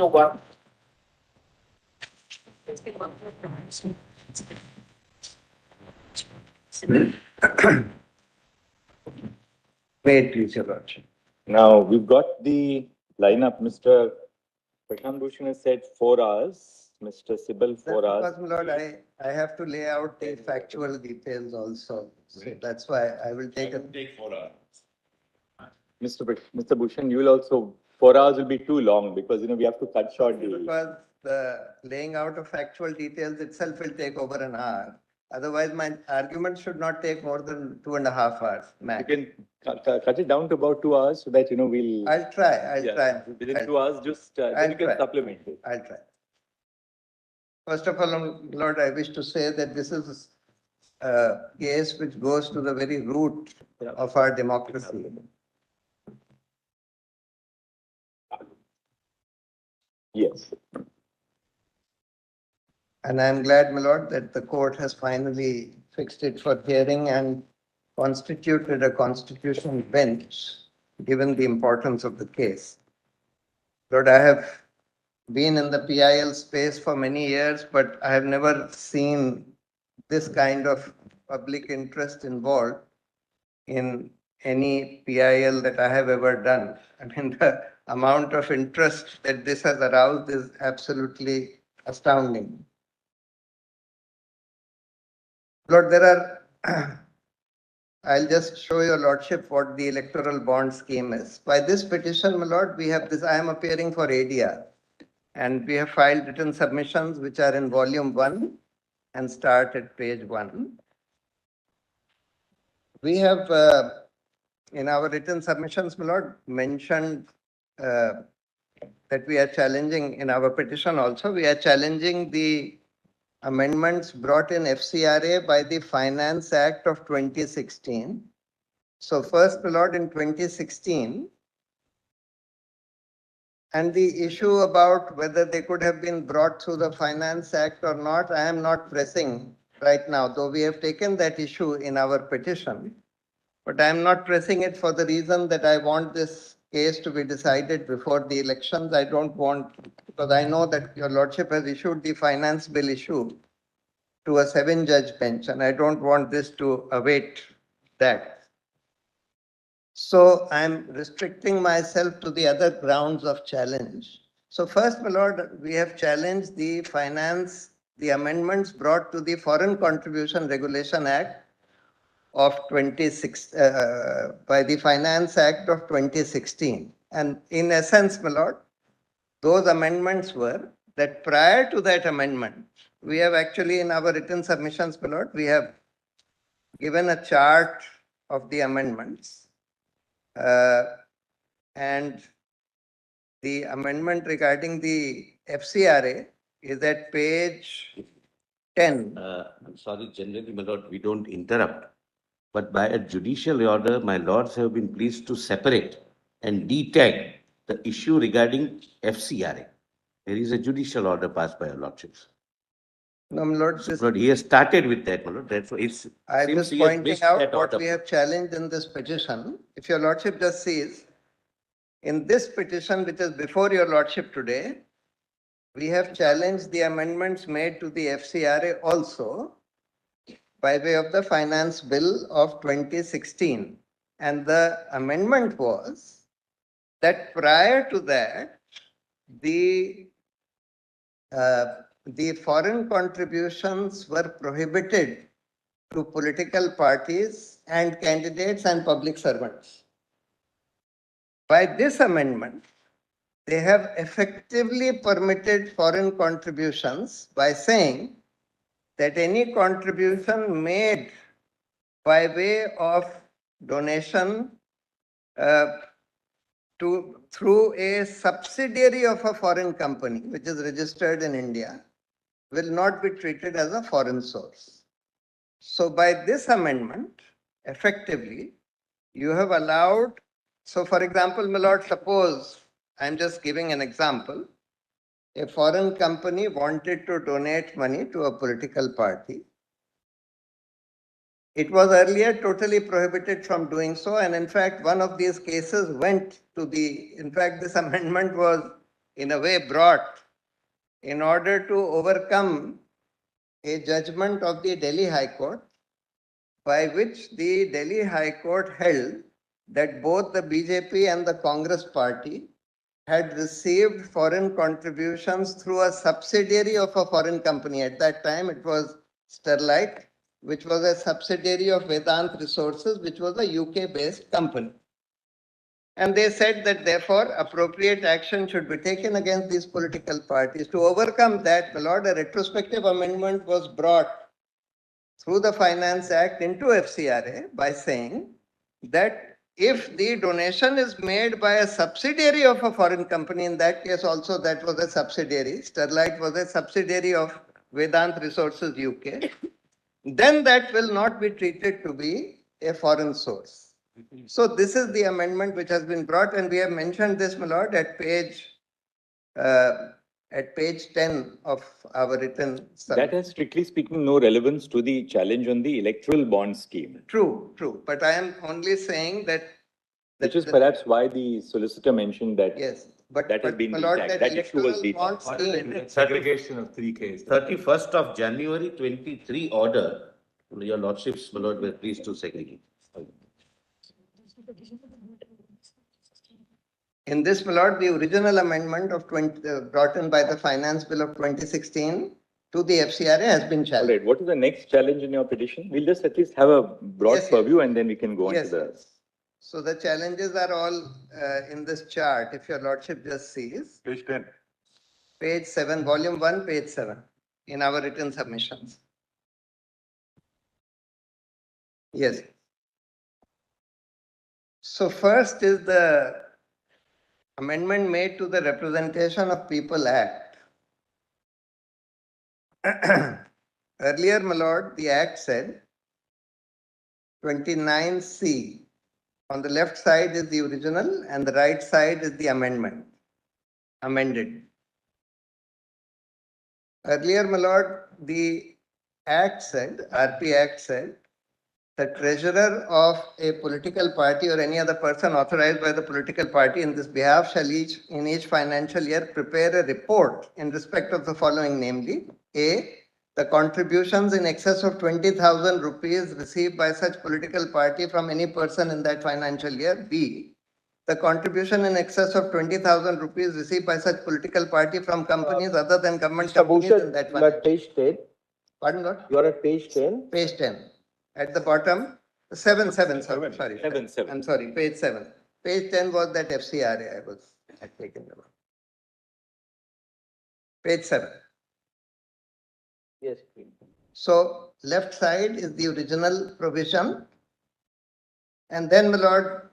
one. Wait, please, Your Lordship. Now we've got the lineup. Mr. Prasanth Bhushan has said 4 hours. Mr. Sibal, 4 hours. Because, my Lord, I have to lay out the factual details also. So that's why I will take a. Take 4 hours. Mr. Bhushan, you will also 4 hours will be too long because we have to cut short the. Because the laying out of factual details itself will take over an hour. Otherwise, my argument should not take more than 2.5 hours You max. can cut it down to about 2 hours so that we'll. I'll try. Within 2 hours, just then you can try. supplement it. I'll try. First of all, Lord, I wish to say that this is a case which goes to the very root of our democracy. Yes. And I'm glad, my Lord, that the court has finally fixed it for hearing and constituted a constitutional bench, given the importance of the case. Lord, I have been in the PIL space for many years, but I have never seen this kind of public interest involved in any PIL that I have ever done. I mean, the amount of interest that this has aroused is absolutely astounding. Lord, there are, I'll just show your Lordship what the electoral bond scheme is. By this petition, my Lord, we have this, I am appearing for ADR, and we have filed written submissions which are in volume 1 and start at page 1. We have, in our written submissions, my Lord, mentioned that we are challenging in our petition also, we are challenging the amendments brought in FCRA by the Finance Act of 2016. So first, my Lord, in 2016, and the issue about whether they could have been brought through the Finance Act or not, I am not pressing right now, though we have taken that issue in our petition. But I am not pressing it for the reason that I want this case to be decided before the elections. I don't want, because I know that your Lordship has issued the finance bill issue to a 7-judge bench, and I don't want this to await that. So I'm restricting myself to the other grounds of challenge. So first, my Lord, we have challenged the amendments brought to the Foreign Contribution Regulation Act of 26 by the Finance Act of 2016. And in essence, my Lord, those amendments were that prior to that amendment, we have actually in our written submissions, my Lord, we have given a chart of the amendments. And the amendment regarding the FCRA is at page 10. I'm sorry, generally, my lord, we don't interrupt. But by a judicial order, my lords have been pleased to separate and detag the issue regarding FCRA. There is a judicial order passed by your lordships. No, my Lord, So, Lord, he has started with that, my lord. That's why it's. I'm seems just he has pointing missed out that what order. we have challenged in this petition. If your Lordship just sees, in this petition, which is before your Lordship today, we have challenged the amendments made to the FCRA also by way of the Finance Bill of 2016. And the amendment was that prior to that, the foreign contributions were prohibited to political parties and candidates and public servants. By this amendment, they have effectively permitted foreign contributions by saying that any contribution made by way of donation through a subsidiary of a foreign company which is registered in India will not be treated as a foreign source. So by this amendment, effectively, you have allowed, so for example, my Lord, suppose, I'm just giving an example, a foreign company wanted to donate money to a political party. It was earlier totally prohibited from doing so, and in fact, one of these cases went to the, in fact, this amendment was in a way brought in order to overcome a judgment of the Delhi High Court, by which the Delhi High Court held that both the BJP and the Congress party had received foreign contributions through a subsidiary of a foreign company. At that time, it was Sterlite, which was a subsidiary of Vedant Resources, which was a UK-based company. And they said that therefore appropriate action should be taken against these political parties. To overcome that, my lord, a retrospective amendment was brought through the Finance Act into FCRA by saying that if the donation is made by a subsidiary of a foreign company, in that case also that was a subsidiary, Sterlite was a subsidiary of Vedant Resources UK, then that will not be treated to be a foreign source. So this is the amendment which has been brought, and we have mentioned this, my lord, at page 10 of our written. That has strictly speaking no relevance to the challenge on the electoral bond scheme. True. But I am only saying that. Which is perhaps why the solicitor mentioned that. Yes, but that has been my lord, detagged. that That issue was electoral bond detagged. scheme. Segregation of 3 cases. 31st of January 23 order, your lordships, my lord, were pleased to segregate. In this, my lord, the original amendment of brought in by the Finance Bill of 2016 to the FCRA has been All challenged. right, what is the next challenge in your petition? We'll just at least have a broad Yes, yes. purview and then we can go on to Yes, the. yes. So the challenges are all in this chart, if your lordship just sees. Page 10. Page 7, volume 1, page 7, in our written submissions. Yes. So first is the amendment made to the Representation of People Act. Earlier, my lord, the act said 29C. On the left side is the original and the right side is the amendment. Amended. Earlier, my lord, the Act said, RP Act said, the treasurer of a political party or any other person authorized by the political party in this behalf shall in each financial year prepare a report in respect of the following, namely, A, the contributions in excess of 20,000 rupees received by such political party from any person in that financial year. B, the contribution in excess of 20,000 rupees received by such political party from companies other than government companies in that you are financial at page 10. Pardon, Lord? You are at page 10. Page 10. At the bottom, 7, sorry. 7. I'm sorry, page 7. Page 10 was that FCRA I had taken about. Page 7. Yes. So left side is the original provision. And then, my lord,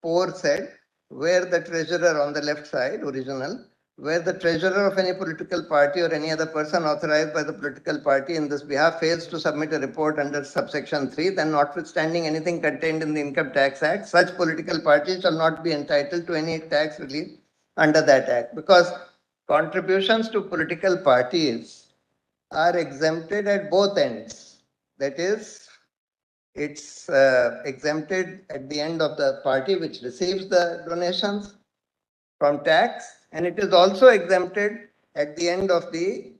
4 said, where the treasurer on the left side, original, where the treasurer of any political party or any other person authorized by the political party in this behalf fails to submit a report under subsection 3, then notwithstanding anything contained in the Income Tax Act, such political party shall not be entitled to any tax relief under that act. Because contributions to political parties are exempted at both ends. That is, it's exempted at the end of the party which receives the donations from tax, and it is also exempted at the end of the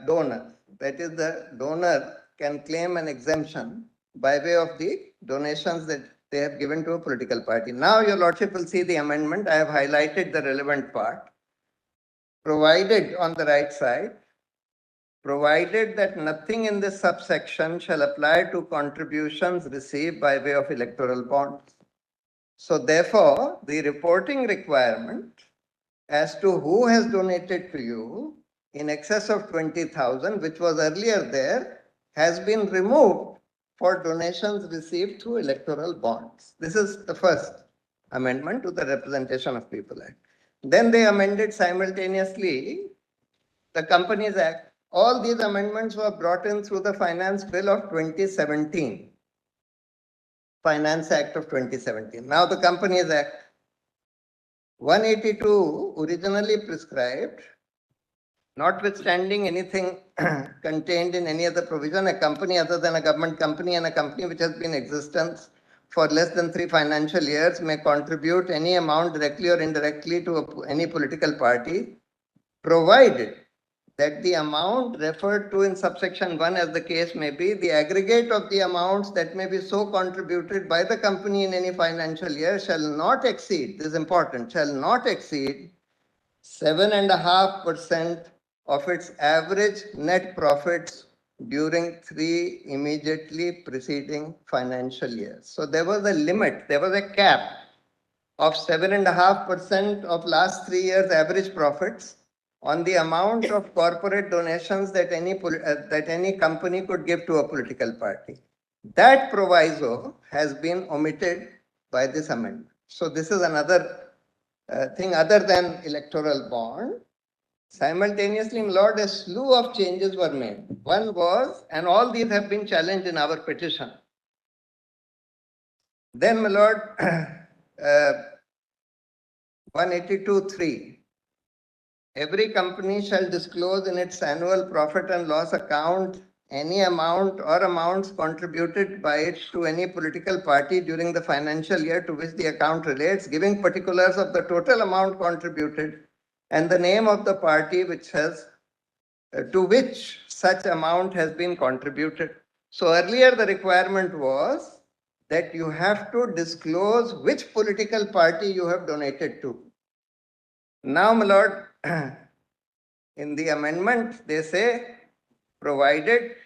donor. That is, the donor can claim an exemption by way of the donations that they have given to a political party. Now, your lordship will see the amendment. I have highlighted the relevant part. Provided on the right side, provided that nothing in this subsection shall apply to contributions received by way of electoral bonds. So therefore, the reporting requirement as to who has donated to you in excess of 20,000, which was earlier there, has been removed for donations received through electoral bonds. This is the first amendment to the Representation of People Act. Then they amended simultaneously the Companies Act. All these amendments were brought in through the Finance Bill of 2017. Finance Act of 2017. Now the Companies Act 182 originally prescribed, notwithstanding anything contained in any other provision, a company other than a government company and a company which has been in existence for less than 3 financial years may contribute any amount directly or indirectly to any political party, provided that the amount referred to in subsection 1, as the case may be, the aggregate of the amounts that may be so contributed by the company in any financial year shall not exceed, this is important, shall not exceed 7.5% of its average net profits during 3 immediately preceding financial years. So there was a limit, there was a cap of 7.5% of last 3 years average profits on the amount of corporate donations that any company could give to a political party. That proviso has been omitted by this amendment. So this is another thing other than electoral bond. Simultaneously, my Lord, a slew of changes were made. One was, and all these have been challenged in our petition. Then, my Lord, 182.3. Every company shall disclose in its annual profit and loss account any amount or amounts contributed by it to any political party during the financial year to which the account relates, giving particulars of the total amount contributed and the name of the party which has to which such amount has been contributed. So earlier the requirement was that you have to disclose which political party you have donated to. Now, my Lord, in the amendment, they say, provided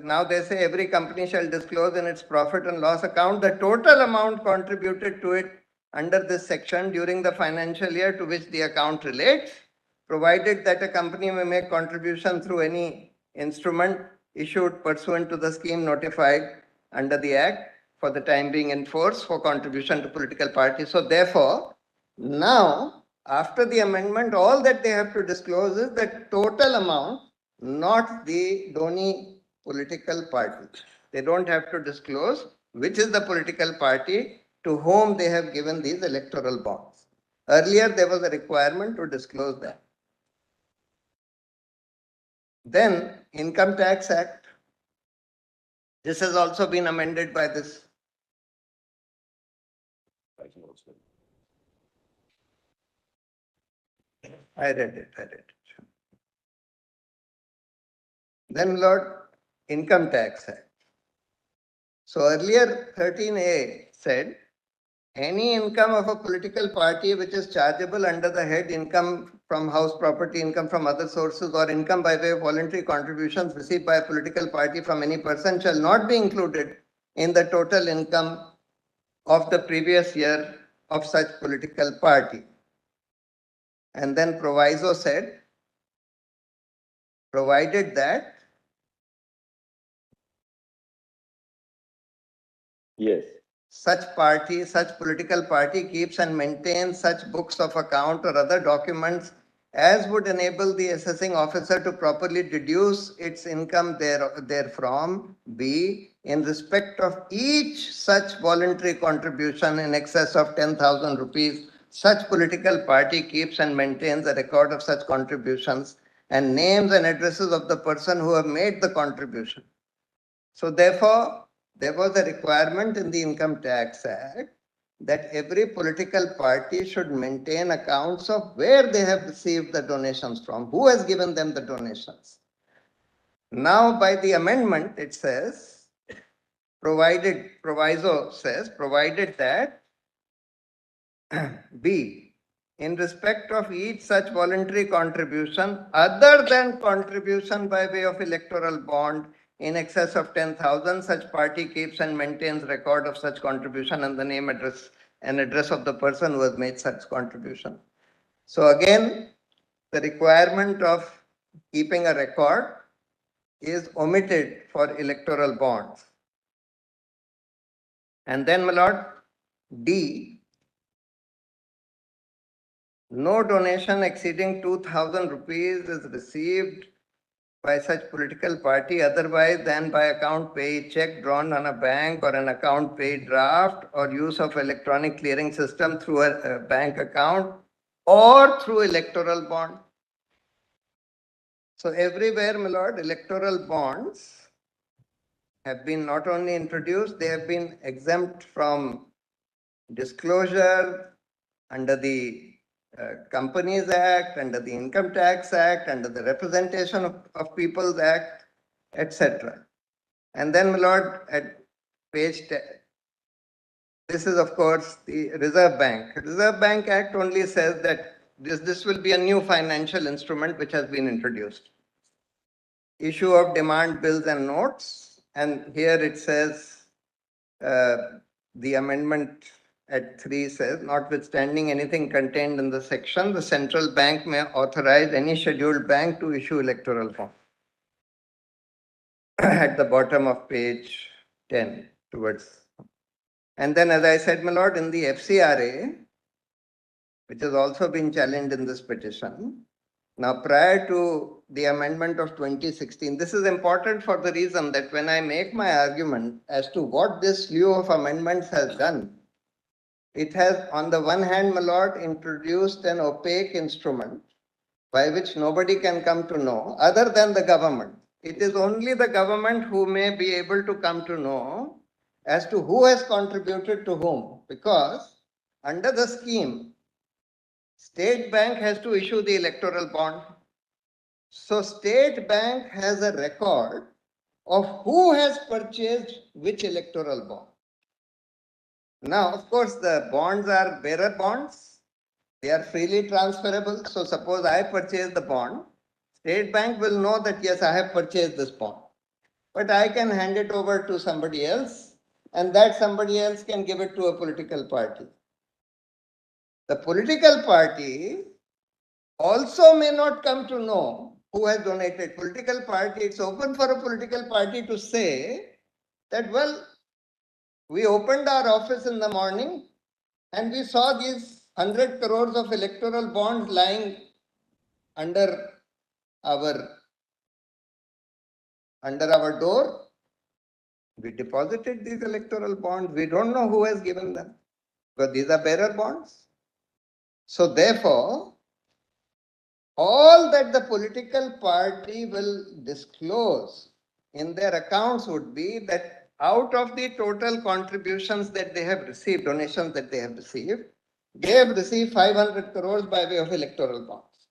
now they say every company shall disclose in its profit and loss account the total amount contributed to it under this section during the financial year to which the account relates, provided that a company may make contribution through any instrument issued pursuant to the scheme notified under the Act for the time being in force for contribution to political parties. So therefore, now, after the amendment, all that they have to disclose is the total amount, not the donee political party. They don't have to disclose which is the political party to whom they have given these electoral bonds. Earlier, there was a requirement to disclose that. Then, Income Tax Act. This has also been amended by this. I read it. Then, Lord, Income Tax Act. So earlier 13A said, any income of a political party which is chargeable under the head income from house property, income from other sources, or income by way of voluntary contributions received by a political party from any person shall not be included in the total income of the previous year of such political party. And then proviso said, provided that Yes. such political party keeps and maintains such books of account or other documents as would enable the assessing officer to properly deduce its income therefrom. B, in respect of each such voluntary contribution in excess of 10,000 rupees, such political party keeps and maintains a record of such contributions and names and addresses of the person who have made the contribution. So therefore, there was a requirement in the Income Tax Act that every political party should maintain accounts of where they have received the donations from, who has given them the donations. Now, by the amendment, it says, proviso says, provided that B, in respect of each such voluntary contribution, other than contribution by way of electoral bond, in excess of 10,000, such party keeps and maintains record of such contribution and the name, address, and address of the person who has made such contribution. So again, the requirement of keeping a record is omitted for electoral bonds. And then, my Lord, D, no donation exceeding 2,000 rupees is received by such political party otherwise than by account pay check drawn on a bank or an account pay draft or use of electronic clearing system through a bank account or through electoral bond. So everywhere, my Lord, electoral bonds have been not only introduced, they have been exempt from disclosure under the Companies Act, under the Income Tax Act, under the Representation of Peoples Act, etc. And then, my lord, at page 10, this is of course the Reserve Bank. Reserve Bank Act only says that this will be a new financial instrument which has been introduced. Issue of demand bills and notes, and here it says the amendment at 3 says, notwithstanding anything contained in the section, the central bank may authorize any scheduled bank to issue electoral bond. At the bottom of page 10 towards. And then, as I said, my lord, in the FCRA, which has also been challenged in this petition, now prior to the amendment of 2016, this is important for the reason that when I make my argument as to what this slew of amendments has done, it has, on the one hand, my lord, introduced an opaque instrument by which nobody can come to know other than the government. It is only the government who may be able to come to know as to who has contributed to whom, because under the scheme, State Bank has to issue the electoral bond. So State Bank has a record of who has purchased which electoral bond. Now, of course, the bonds are bearer bonds. They are freely transferable. So suppose I purchase the bond, State Bank will know that yes, I have purchased this bond. But I can hand it over to somebody else, and that somebody else can give it to a political party. The political party also may not come to know who has donated. Political party, it's open for a political party to say that, well, we opened our office in the morning and we saw these 100 crores of electoral bonds lying under our door. We deposited these electoral bonds. We don't know who has given them, because these are bearer bonds. So therefore, all that the political party will disclose in their accounts would be that out of the total contributions that they have received, donations that they have received 500 crores by way of electoral bonds.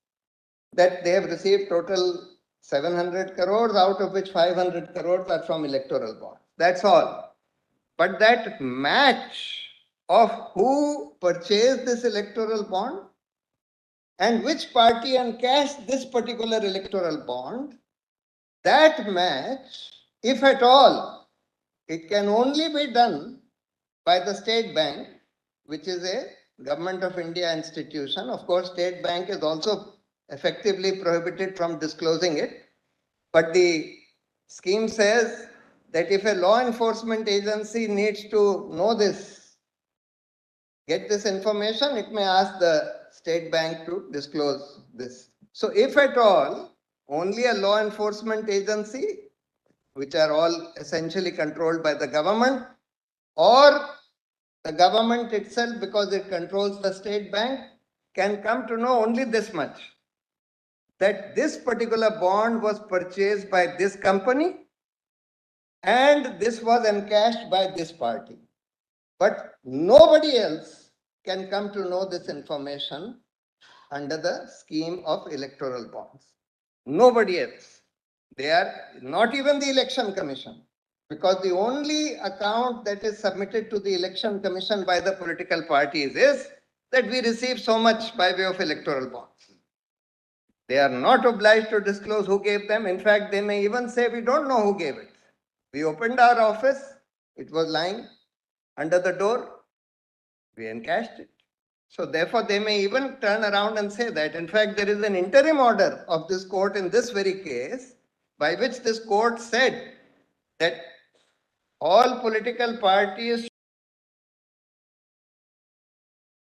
That they have received total 700 crores, out of which 500 crores are from electoral bonds. That's all. But that match of who purchased this electoral bond and which party encashed this particular electoral bond, that match, if at all, it can only be done by the State Bank, which is a Government of India institution. Of course, State Bank is also effectively prohibited from disclosing it. But the scheme says that if a law enforcement agency needs to know this, get this information, it may ask the State Bank to disclose this. So if at all, only a law enforcement agency, which are all essentially controlled by the government, or the government itself, because it controls the State Bank, can come to know only this much, that this particular bond was purchased by this company and this was encashed by this party. But nobody else can come to know this information under the scheme of electoral bonds. Nobody else. They are not even the Election Commission, because the only account that is submitted to the Election Commission by the political parties is that we receive so much by way of electoral bonds. They are not obliged to disclose who gave them. In fact, they may even say, we don't know who gave it. We opened our office, it was lying under the door, we encashed it. So therefore, they may even turn around and say that. In fact, there is an interim order of this court in this very case, by which this court said that all political parties